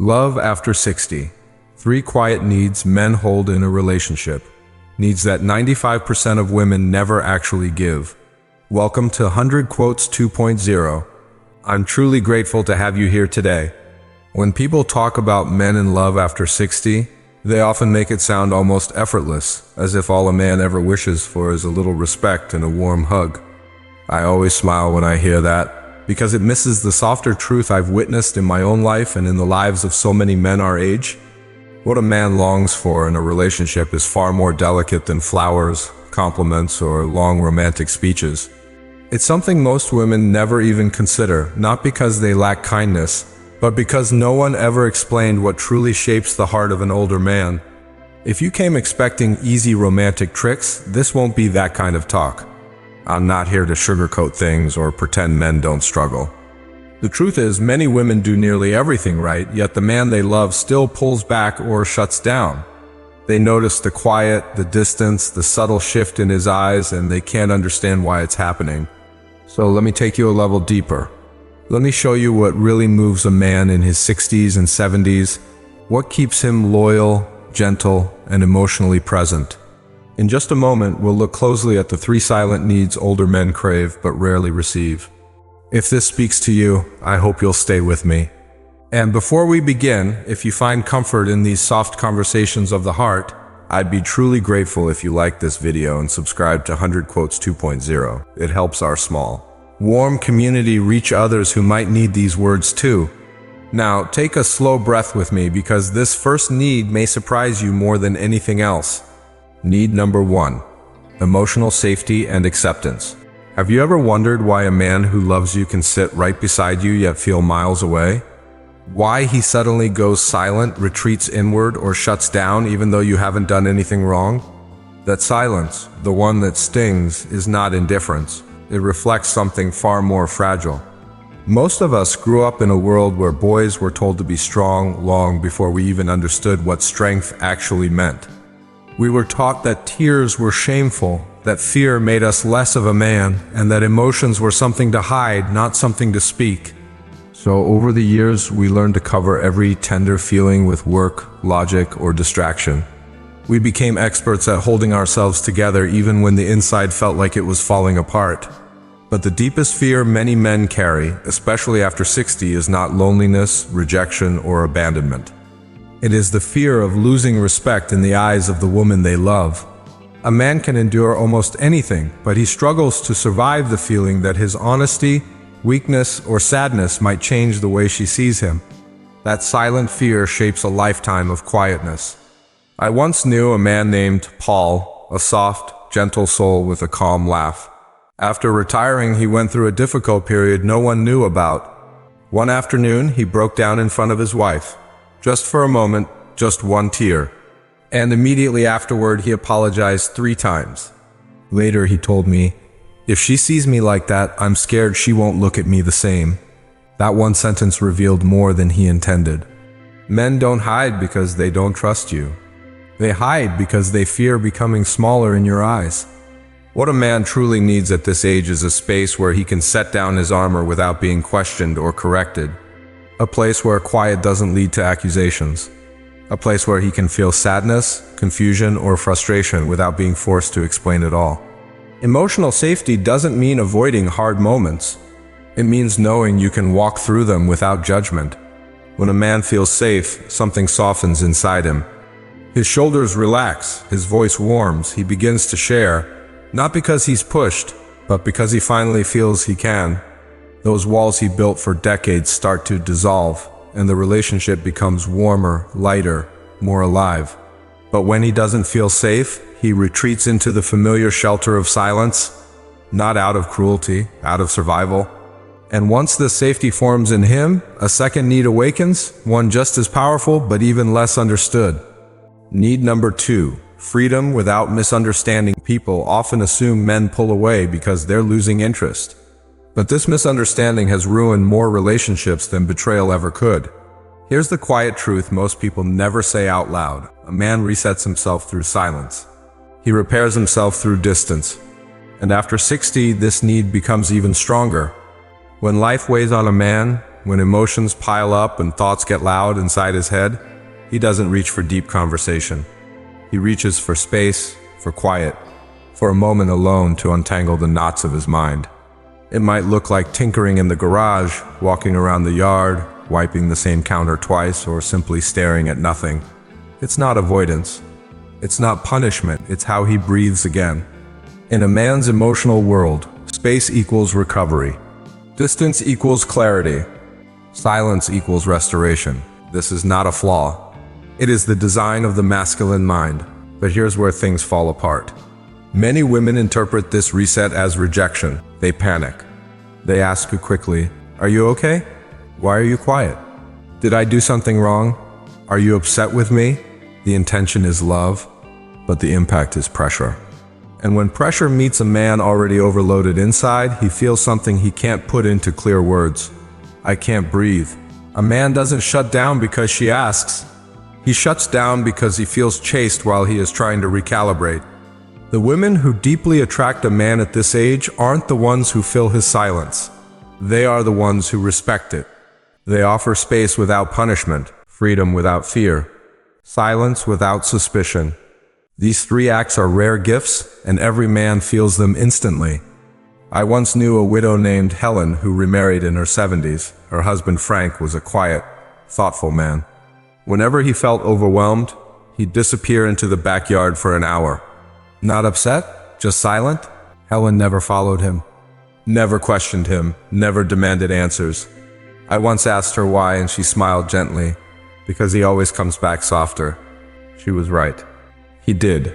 Love after 60. 3 quiet needs men hold in a relationship. Needs that 95% of women never actually give. Welcome to 100 Quotes 2.0. I'm truly grateful to have you here today. When people talk about men in love after 60, they often make it sound almost effortless, as if all a man ever wishes for is a little respect and a warm hug. I always smile when I hear that, because it misses the softer truth I've witnessed in my own life and in the lives of so many men our age. What a man longs for in a relationship is far more delicate than flowers, compliments, or long romantic speeches. It's something most women never even consider, not because they lack kindness, but because no one ever explained what truly shapes the heart of an older man. If you came expecting easy romantic tricks, this won't be that kind of talk. I'm not here to sugarcoat things or pretend men don't struggle. The truth is, many women do nearly everything right, yet the man they love still pulls back or shuts down. They notice the quiet, the distance, the subtle shift in his eyes, and they can't understand why it's happening. So let me take you a level deeper. Let me show you what really moves a man in his 60s and 70s, what keeps him loyal, gentle, and emotionally present. In just a moment, we'll look closely at the 3 silent needs older men crave but rarely receive. If this speaks to you, I hope you'll stay with me. And before we begin, if you find comfort in these soft conversations of the heart, I'd be truly grateful if you like this video and subscribe to 100 Quotes 2.0. It helps our small, warm community reach others who might need these words too. Now, take a slow breath with me because this first need may surprise you more than anything else. Need number 1. Emotional safety and acceptance. Have you ever wondered why a man who loves you can sit right beside you yet feel miles away? Why he suddenly goes silent, retreats inward, or shuts down even though you haven't done anything wrong? That silence, the one that stings, is not indifference. It reflects something far more fragile. Most of us grew up in a world where boys were told to be strong long before we even understood what strength actually meant. We were taught that tears were shameful, that fear made us less of a man, and that emotions were something to hide, not something to speak. So over the years, we learned to cover every tender feeling with work, logic, or distraction. We became experts at holding ourselves together even when the inside felt like it was falling apart. But the deepest fear many men carry, especially after 60, is not loneliness, rejection, or abandonment. It is the fear of losing respect in the eyes of the woman they love. A man can endure almost anything, but he struggles to survive the feeling that his honesty, weakness, or sadness might change the way she sees him. That silent fear shapes a lifetime of quietness. I once knew a man named Paul, a soft, gentle soul with a calm laugh. After retiring, he went through a difficult period no one knew about. One afternoon, he broke down in front of his wife. Just for a moment, just one tear. And immediately afterward, he apologized 3 times. Later, he told me, "If she sees me like that, I'm scared she won't look at me the same." That one sentence revealed more than he intended. Men don't hide because they don't trust you. They hide because they fear becoming smaller in your eyes. What a man truly needs at this age is a space where he can set down his armor without being questioned or corrected. A place where quiet doesn't lead to accusations. A place where he can feel sadness, confusion, or frustration without being forced to explain it all. Emotional safety doesn't mean avoiding hard moments. It means knowing you can walk through them without judgment. When a man feels safe, something softens inside him. His shoulders relax, his voice warms, he begins to share, not because he's pushed, but because he finally feels he can. Those walls he built for decades start to dissolve, and the relationship becomes warmer, lighter, more alive. But when he doesn't feel safe, he retreats into the familiar shelter of silence, not out of cruelty, out of survival. And once this safety forms in him, a second need awakens, one just as powerful but even less understood. Need number 2, freedom without misunderstanding. People often assume men pull away because they're losing interest. But this misunderstanding has ruined more relationships than betrayal ever could. Here's the quiet truth most people never say out loud. A man resets himself through silence. He repairs himself through distance. And after 60, this need becomes even stronger. When life weighs on a man, when emotions pile up and thoughts get loud inside his head, he doesn't reach for deep conversation. He reaches for space, for quiet, for a moment alone to untangle the knots of his mind. It might look like tinkering in the garage, walking around the yard, wiping the same counter twice, or simply staring at nothing. It's not avoidance. It's not punishment. It's how he breathes again. In a man's emotional world, space equals recovery. Distance equals clarity. Silence equals restoration. This is not a flaw. It is the design of the masculine mind. But here's where things fall apart. Many women interpret this reset as rejection. They panic. They ask you quickly, "Are you okay? Why are you quiet? Did I do something wrong? Are you upset with me?" The intention is love, but the impact is pressure. And when pressure meets a man already overloaded inside, he feels something he can't put into clear words. I can't breathe. A man doesn't shut down because she asks. He shuts down because he feels chased while he is trying to recalibrate. The women who deeply attract a man at this age aren't the ones who fill his silence. They are the ones who respect it. They offer space without punishment, freedom without fear, silence without suspicion. These three acts are rare gifts, and every man feels them instantly. I once knew a widow named Helen who remarried in her 70s. Her husband Frank was a quiet, thoughtful man. Whenever he felt overwhelmed, he'd disappear into the backyard for an hour. Not upset, just silent. Helen never followed him, never questioned him, never demanded answers. I once asked her why, and she smiled gently. Because he always comes back softer. She was right. He did.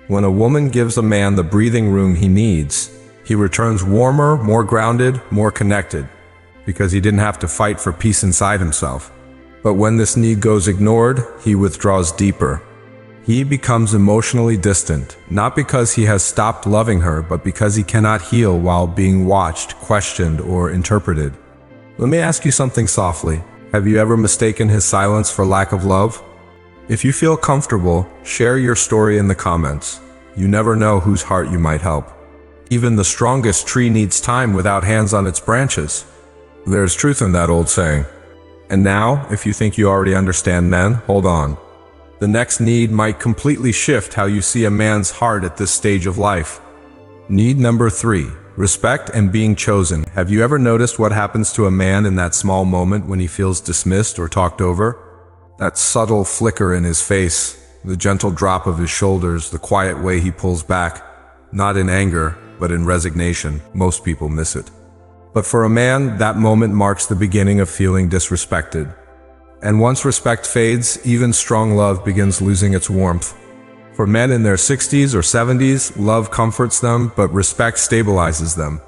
When a woman gives a man the breathing room he needs, he returns warmer, more grounded, more connected, because he didn't have to fight for peace inside himself. But when this need goes ignored, he withdraws deeper. He becomes emotionally distant, not because he has stopped loving her, but because he cannot heal while being watched, questioned, or interpreted. Let me ask you something softly. Have you ever mistaken his silence for lack of love? If you feel comfortable, share your story in the comments. You never know whose heart you might help. Even the strongest tree needs time without hands on its branches. There's truth in that old saying. And now, if you think you already understand men, hold on. The next need might completely shift how you see a man's heart at this stage of life. Need number 3. Respect and being chosen. Have you ever noticed what happens to a man in that small moment when he feels dismissed or talked over? That subtle flicker in his face, the gentle drop of his shoulders, the quiet way he pulls back, not in anger, but in resignation. Most people miss it. But for a man, that moment marks the beginning of feeling disrespected. And once respect fades, even strong love begins losing its warmth. For men in their 60s or 70s, love comforts them, but respect stabilizes them.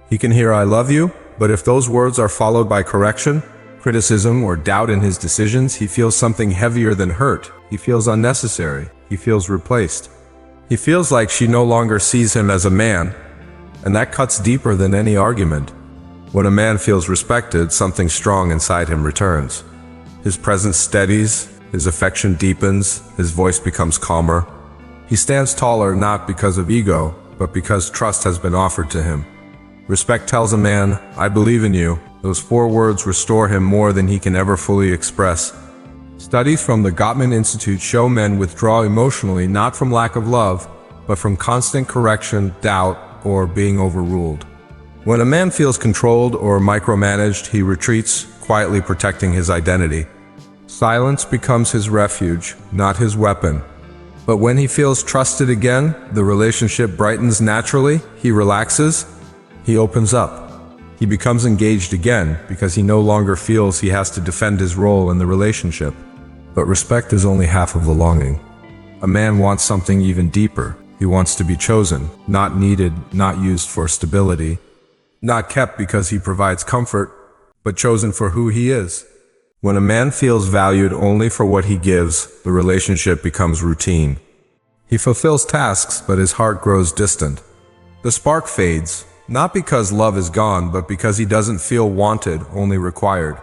He can hear "I love you," but if those words are followed by correction, criticism, or doubt in his decisions, he feels something heavier than hurt. He feels unnecessary. He feels replaced. He feels like she no longer sees him as a man, and that cuts deeper than any argument. When a man feels respected, something strong inside him returns. His presence steadies, his affection deepens, his voice becomes calmer. He stands taller not because of ego, but because trust has been offered to him. Respect tells a man, "I believe in you." Those 4 words restore him more than he can ever fully express. Studies from the Gottman Institute show men withdraw emotionally not from lack of love, but from constant correction, doubt, or being overruled. When a man feels controlled or micromanaged, he retreats, quietly protecting his identity. Silence becomes his refuge, not his weapon. But when he feels trusted again, the relationship brightens naturally, he relaxes, he opens up. He becomes engaged again because he no longer feels he has to defend his role in the relationship. But respect is only half of the longing. A man wants something even deeper. He wants to be chosen, not needed, not used for stability, not kept because he provides comfort, but chosen for who he is. When a man feels valued only for what he gives, the relationship becomes routine. He fulfills tasks, but his heart grows distant. The spark fades, not because love is gone, but because he doesn't feel wanted, only required.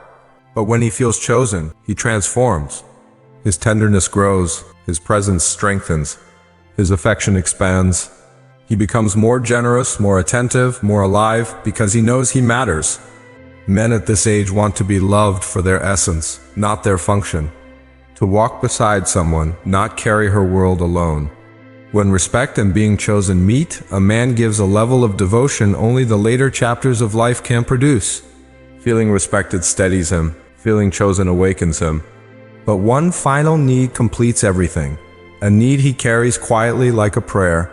But when he feels chosen, he transforms. His tenderness grows, his presence strengthens, his affection expands. He becomes more generous, more attentive, more alive, because he knows he matters. Men at this age want to be loved for their essence, not their function. To walk beside someone, not carry her world alone. When respect and being chosen meet, a man gives a level of devotion only the later chapters of life can produce. Feeling respected steadies him, feeling chosen awakens him. But one final need completes everything, a need he carries quietly like a prayer.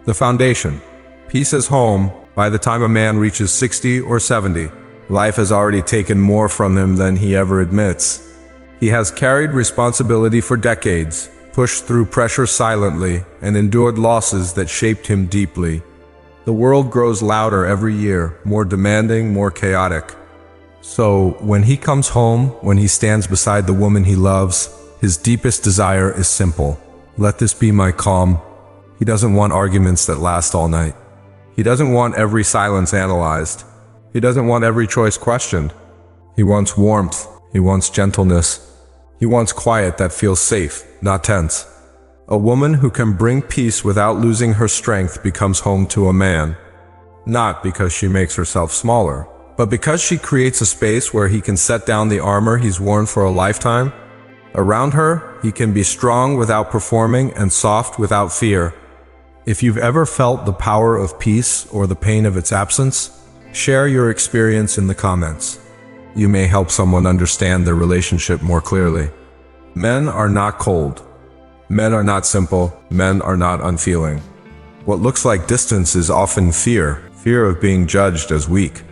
The foundation. Peace as home. By the time a man reaches 60 or 70, life has already taken more from him than he ever admits. He has carried responsibility for decades, pushed through pressure silently, and endured losses that shaped him deeply. The world grows louder every year, more demanding, more chaotic. So, when he comes home, when he stands beside the woman he loves, his deepest desire is simple. Let this be my calm. He doesn't want arguments that last all night. He doesn't want every silence analyzed. He doesn't want every choice questioned. He wants warmth. He wants gentleness. He wants quiet that feels safe, not tense. A woman who can bring peace without losing her strength becomes home to a man. Not because she makes herself smaller, but because she creates a space where he can set down the armor he's worn for a lifetime. Around her, he can be strong without performing and soft without fear. If you've ever felt the power of peace or the pain of its absence, share your experience in the comments. You may help someone understand their relationship more clearly. Men are not cold. Men are not simple. Men are not unfeeling. What looks like distance is often fear. Fear of being judged as weak.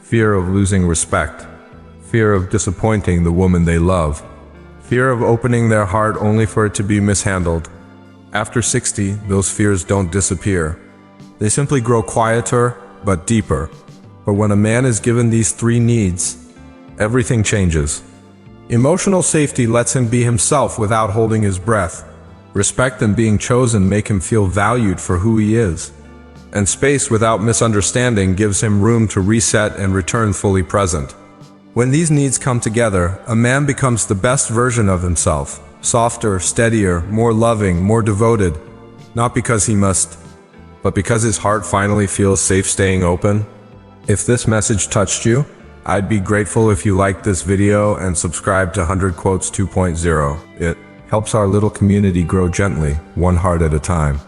Fear of losing respect. Fear of disappointing the woman they love. Fear of opening their heart only for it to be mishandled. After 60, those fears don't disappear. They simply grow quieter, but deeper. But when a man is given these three needs, everything changes. Emotional safety lets him be himself without holding his breath. Respect and being chosen make him feel valued for who he is. And space without misunderstanding gives him room to reset and return fully present. When these needs come together, a man becomes the best version of himself. Softer, steadier, more loving, more devoted. Not because he must, but because his heart finally feels safe staying open. If this message touched you, I'd be grateful if you liked this video and subscribe to 100 Quotes 2.0. It helps our little community grow gently, one heart at a time.